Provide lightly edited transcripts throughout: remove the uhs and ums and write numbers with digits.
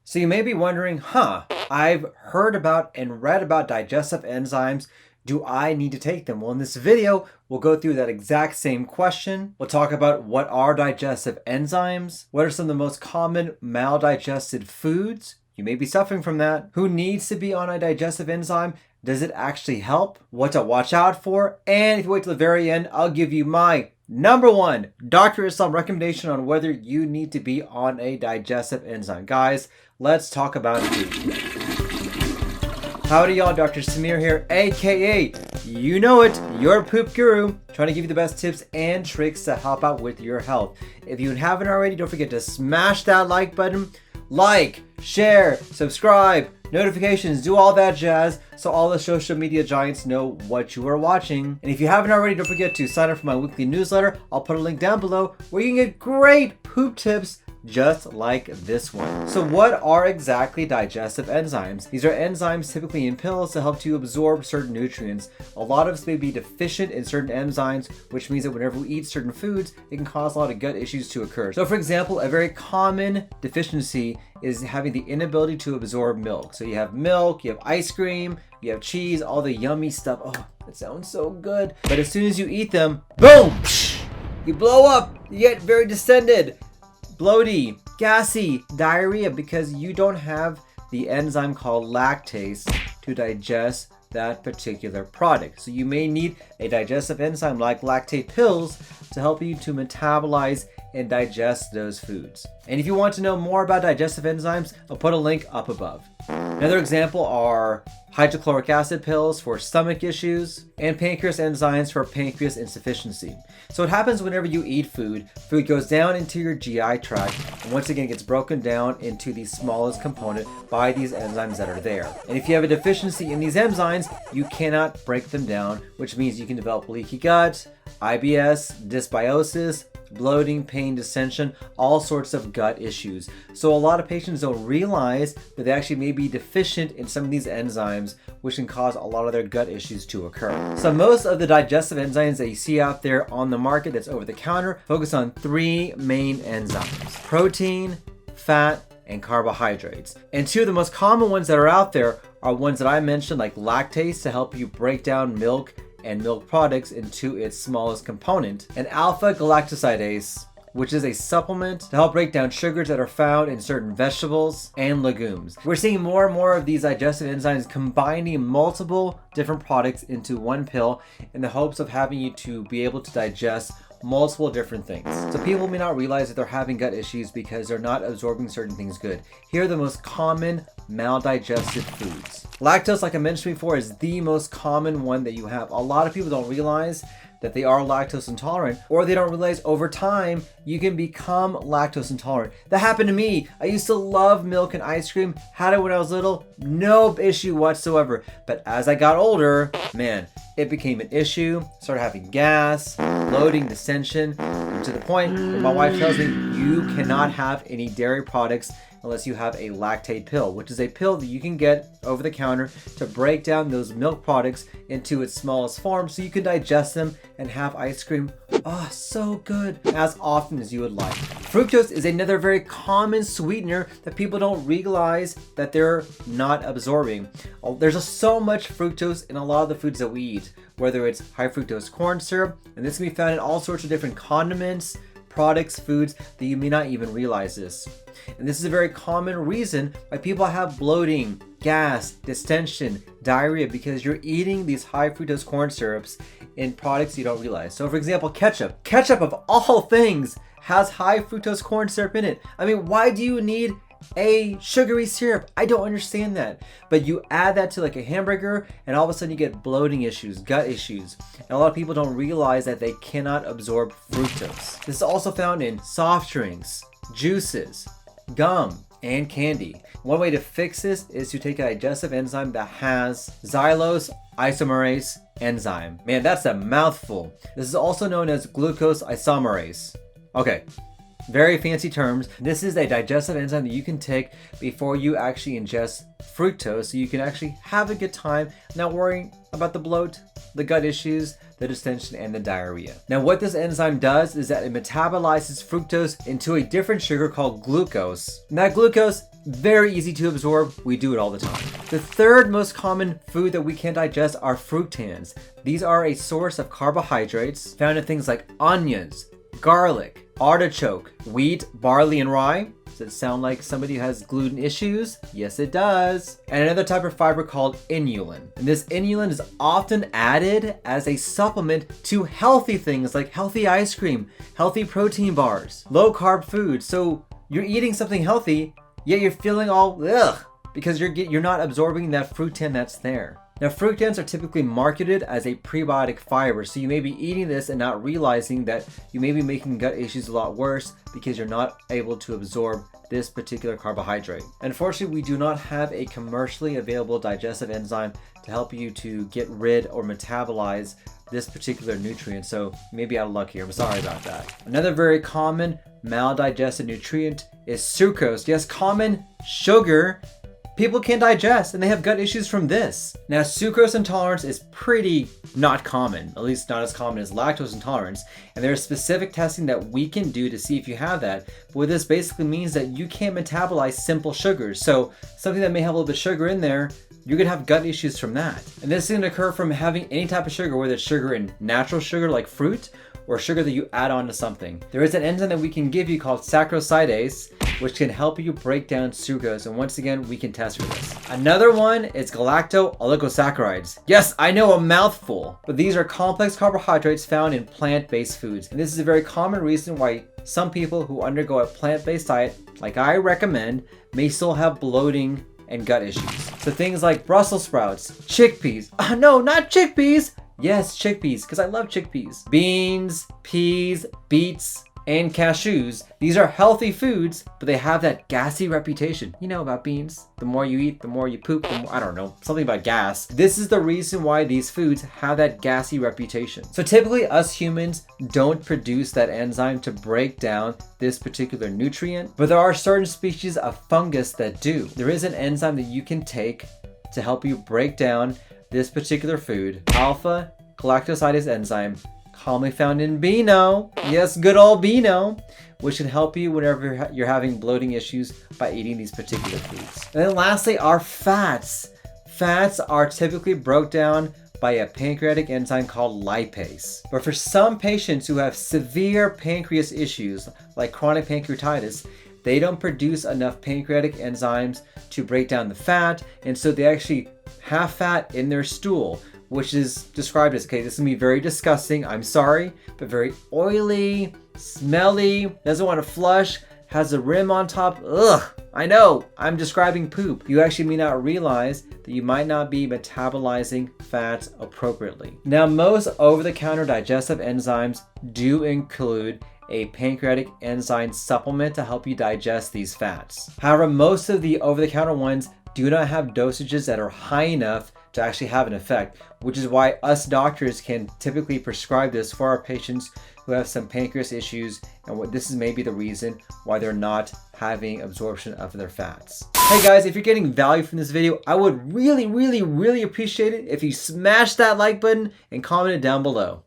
So you may be wondering, I've heard about and read about digestive enzymes. Do I need to take them? Well, in this video, we'll go through that exact same question. We'll talk about what are digestive enzymes, what are some of the most common maldigested foods. You may be suffering from that. Who needs to be on a digestive enzyme? Does it actually help? What to watch out for? And if you wait till the very end, I'll give you my number one Dr. Islam recommendation on whether you need to be on a digestive enzyme. Guys, let's talk about food. Howdy y'all, Dr. Samir here, aka, you know it, your poop guru, trying to give you the best tips and tricks to help out with your health. If you haven't already, don't forget to smash that like button. Like, share, subscribe, notifications, do all that jazz so all the social media giants know what you are watching. And if you haven't already, don't forget to sign up for my weekly newsletter. I'll put a link down below where you can get great poop tips just like this one. So what are exactly digestive enzymes? These are enzymes typically in pills to help you absorb certain nutrients. A lot of us may be deficient in certain enzymes, which means that whenever we eat certain foods, it can cause a lot of gut issues to occur. So for example, a very common deficiency is having the inability to absorb milk. So you have milk, you have ice cream, you have cheese, all the yummy stuff. Oh, that sounds so good. But as soon as you eat them, boom, you blow up, you get very distended, bloaty, gassy, diarrhea, because you don't have the enzyme called lactase to digest that particular product. So you may need a digestive enzyme like lactate pills to help you to metabolize and digest those foods. And if you want to know more about digestive enzymes, I'll put a link up above. Another example are hydrochloric acid pills for stomach issues and pancreas enzymes for pancreas insufficiency. So what happens whenever you eat food goes down into your GI tract and once again gets broken down into the smallest component by these enzymes that are there. And if you have a deficiency in these enzymes, you cannot break them down, which means you can develop leaky gut, IBS, dysbiosis, bloating, pain, distension, all sorts of gut issues. So a lot of patients don't realize that they actually may be deficient in some of these enzymes, which can cause a lot of their gut issues to occur. So most of the digestive enzymes that you see out there on the market that's over the counter focus on three main enzymes: protein, fat, and carbohydrates. And two of the most common ones that are out there are ones that I mentioned, like lactase to help you break down milk and milk products into its smallest component, and alpha galactosidase, which is a supplement to help break down sugars that are found in certain vegetables and legumes. We're seeing more and more of these digestive enzymes combining multiple different products into one pill in the hopes of having you to be able to digest multiple different things. So people may not realize that they're having gut issues because they're not absorbing certain things good. Here are the most common maldigested foods. Lactose, like I mentioned before, is the most common one that you have. A lot of people don't realize that they are lactose intolerant, or they don't realize over time you can become lactose intolerant. That happened to me. I used to love milk and ice cream, had it when I was little, no issue whatsoever. But as I got older, man, it became an issue. Started having gas, bloating, distension, and to the point where my wife tells me you cannot have any dairy products unless you have a lactate pill, which is a pill that you can get over the counter to break down those milk products into its smallest form so you can digest them and have ice cream, oh, so good, as often as you would like. Fructose is another very common sweetener that people don't realize that they're not absorbing. There's just so much fructose in a lot of the foods that we eat, whether it's high fructose corn syrup, and this can be found in all sorts of different condiments, products, foods that you may not even realize this. And this is a very common reason why people have bloating, gas, distension, diarrhea, because you're eating these high fructose corn syrups in products you don't realize. So for example, ketchup. Ketchup of all things has high fructose corn syrup in it. I mean, why do you need a sugary syrup? I don't understand that. But you add that to like a hamburger and all of a sudden you get bloating issues, gut issues. And a lot of people don't realize that they cannot absorb fructose. This is also found in soft drinks, juices, gum, and candy. One way to fix this is to take a digestive enzyme that has xylose isomerase enzyme. Man, that's a mouthful. This is also known as glucose isomerase. Okay, very fancy terms. This is a digestive enzyme that you can take before you actually ingest fructose so you can actually have a good time, not worrying about the bloat, the gut issues, the distension, and the diarrhea. Now what this enzyme does is that it metabolizes fructose into a different sugar called glucose. And that glucose Very easy to absorb. We do it all the time. The third most common food that we can't digest are fructans. These are a source of carbohydrates found in things like onions, garlic, artichoke, wheat, barley, and rye. Does it sound like somebody who has gluten issues? Yes, it does. And another type of fiber called inulin. And this inulin is often added as a supplement to healthy things like healthy ice cream, healthy protein bars, low carb food. So you're eating something healthy, yet you're feeling all ugh because you're not absorbing that fructan that's there. Now, fructans are typically marketed as a prebiotic fiber, so you may be eating this and not realizing that you may be making gut issues a lot worse because you're not able to absorb this particular carbohydrate. Unfortunately, we do not have a commercially available digestive enzyme to help you to get rid or metabolize this particular nutrient, so you may be out of luck here. I'm sorry about that. Another very common maldigested nutrient is sucrose. Yes, common sugar. People can't digest and they have gut issues from this. Now, sucrose intolerance is pretty not common, at least not as common as lactose intolerance. And there's specific testing that we can do to see if you have that. But what this basically means that you can't metabolize simple sugars. So something that may have a little bit of sugar in there, you're gonna have gut issues from that. And this is gonna occur from having any type of sugar, whether it's sugar in natural sugar like fruit or sugar that you add on to something. There is an enzyme that we can give you called saccharosydase, which can help you break down sucrose. And once again, we can test for this. Another one is galacto-oligosaccharides. Yes, I know, a mouthful, but these are complex carbohydrates found in plant-based foods. And this is a very common reason why some people who undergo a plant-based diet, like I recommend, may still have bloating and gut issues. So things like Brussels sprouts, chickpeas. Oh, no, not chickpeas. Yes, chickpeas, because I love chickpeas. Beans, peas, beets, and cashews. These are healthy foods, but they have that gassy reputation. You know about beans. The more you eat, the more you poop, the more, I don't know, something about gas. This is the reason why these foods have that gassy reputation. So typically us humans don't produce that enzyme to break down this particular nutrient, but there are certain species of fungus that do. There is an enzyme that you can take to help you break down this particular food, alpha galactosidase enzyme, commonly found in Beano. Yes, good old Beano, which can help you whenever you're having bloating issues by eating these particular foods. And then lastly, our fats. Fats are typically broken down by a pancreatic enzyme called lipase. But for some patients who have severe pancreas issues, like chronic pancreatitis, they don't produce enough pancreatic enzymes to break down the fat, and so they actually have fat in their stool, which is described as, okay, this is gonna be very disgusting, I'm sorry, but very oily, smelly, doesn't want to flush, has a rim on top. Ugh, I know, I'm describing poop. You actually may not realize that you might not be metabolizing fats appropriately. Now, most over-the-counter digestive enzymes do include a pancreatic enzyme supplement to help you digest these fats. However, most of the over-the-counter ones do not have dosages that are high enough to actually have an effect, which is why us doctors can typically prescribe this for our patients who have some pancreas issues, and this is maybe the reason why they're not having absorption of their fats. Hey guys, if you're getting value from this video, I would really appreciate it if you smash that like button and comment it down below.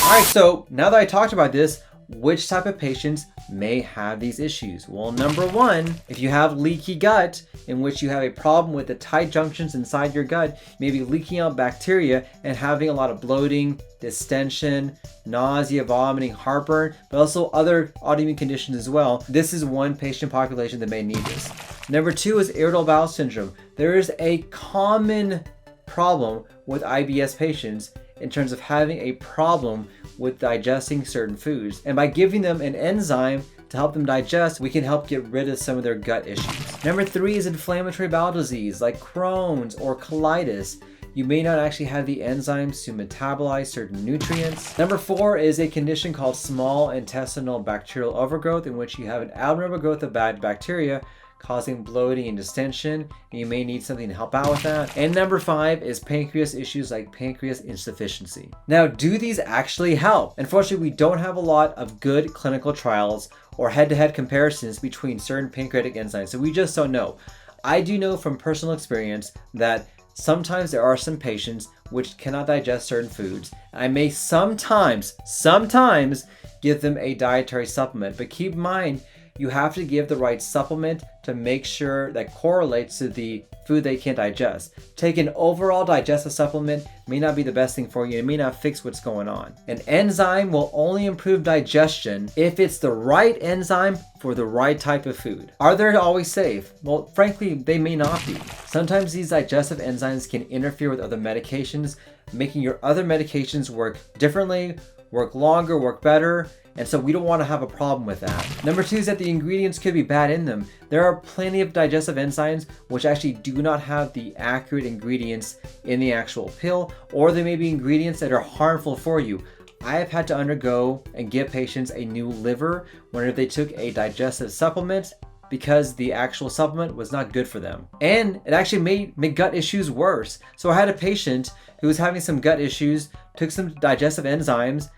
Alright, so now that I talked about this, which type of patients may have these issues? Well, number one, if you have leaky gut, in which you have a problem with the tight junctions inside your gut, maybe leaking out bacteria and having a lot of bloating, distension, nausea, vomiting, heartburn, but also other autoimmune conditions as well. This is one patient population that may need this. Number two is irritable bowel syndrome. There is a common problem with IBS patients in terms of having a problem with digesting certain foods. And by giving them an enzyme to help them digest, we can help get rid of some of their gut issues. Number three is inflammatory bowel disease like Crohn's or colitis. You may not actually have the enzymes to metabolize certain nutrients. Number four is a condition called small intestinal bacterial overgrowth, in which you have an abnormal growth of bad bacteria causing bloating and distension, and you may need something to help out with that. And number five is pancreas issues like pancreas insufficiency. Now, do these actually help? Unfortunately, we don't have a lot of good clinical trials or head-to-head comparisons between certain pancreatic enzymes, so we just don't know. I do know from personal experience that sometimes there are some patients which cannot digest certain foods. I may sometimes give them a dietary supplement, but keep in mind, you have to give the right supplement to make sure that correlates to the food they can't digest. Take an overall digestive supplement may not be the best thing for you. It may not fix what's going on. An enzyme will only improve digestion if it's the right enzyme for the right type of food. Are they always safe? Well, frankly, they may not be. Sometimes these digestive enzymes can interfere with other medications, making your other medications work differently, work longer, work better, and so we don't want to have a problem with that. Number 2 is that the ingredients could be bad in them. There are plenty of digestive enzymes which actually do not have the accurate ingredients in the actual pill, or they may be ingredients that are harmful for you. I have had to undergo and give patients a new liver whenever they took a digestive supplement because the actual supplement was not good for them. And it actually made gut issues worse. So I had a patient who was having some gut issues, took some digestive enzymes,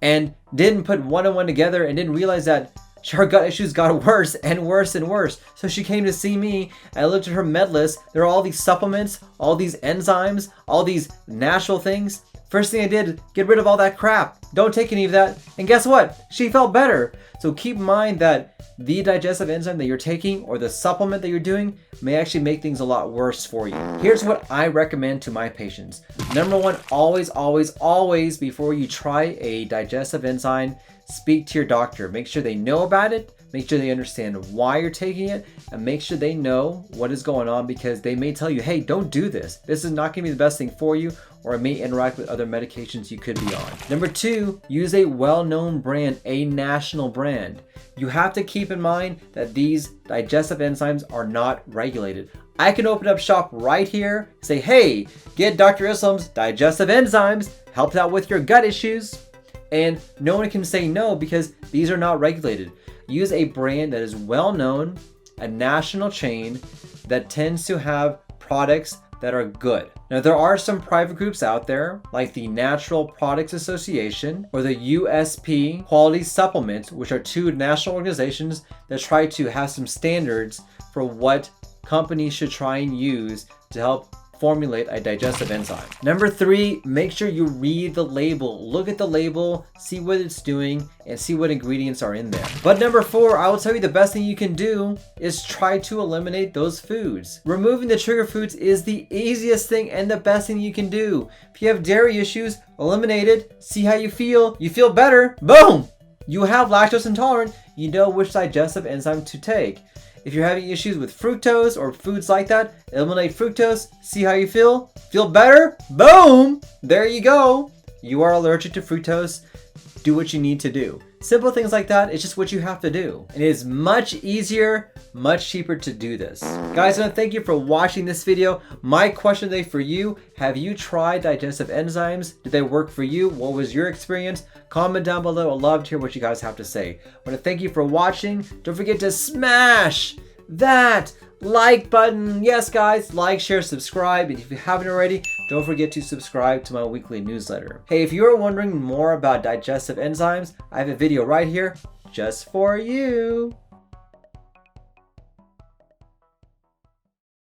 and didn't put one and one together and didn't realize that her gut issues got worse and worse and worse. So she came to see me. I looked at her med list. There are all these supplements, all these enzymes, all these natural things. First thing I did, get rid of all that crap. Don't take any of that. And guess what? She felt better. So keep in mind that the digestive enzyme that you're taking or the supplement that you're doing may actually make things a lot worse for you. Here's what I recommend to my patients. Number 1, always before you try a digestive enzyme, speak to your doctor. Make sure they know about it, make sure they understand why you're taking it, and make sure they know what is going on, because they may tell you, hey, don't do this. This is not gonna be the best thing for you, or it may interact with other medications you could be on. Number 2, use a well-known brand, a national brand. You have to keep in mind that these digestive enzymes are not regulated. I can open up shop right here, say, hey, get Dr. Islam's digestive enzymes, helps out with your gut issues, and no one can say no because these are not regulated. Use a brand that is well known, a national chain that tends to have products that are good. Now, there are some private groups out there like the Natural Products Association or the USP Quality Supplements, which are 2 national organizations that try to have some standards for what companies should try and use to help formulate a digestive enzyme. Number 3, make sure you read the label. Look at the label, see what it's doing, and see what ingredients are in there. But number 4, I will tell you the best thing you can do is try to eliminate those foods. Removing the trigger foods is the easiest thing and the best thing you can do. If you have dairy issues, eliminate it, see how you feel. You feel better, boom! You have lactose intolerant, you know which digestive enzyme to take. If you're having issues with fructose or foods like that, eliminate fructose, see how you feel. Feel better? Boom! There you go. You are allergic to fructose. Do what you need to do. Simple things like that, it's just what you have to do. And it is much easier, much cheaper to do this. Guys, I want to thank you for watching this video. My question today for you, have you tried digestive enzymes? Did they work for you? What was your experience? Comment down below. I'd love to hear what you guys have to say. I want to thank you for watching. Don't forget to smash that like button. Yes, guys, like, share, subscribe. And if you haven't already, don't forget to subscribe to my weekly newsletter. Hey, if you're wondering more about digestive enzymes, I have a video right here just for you.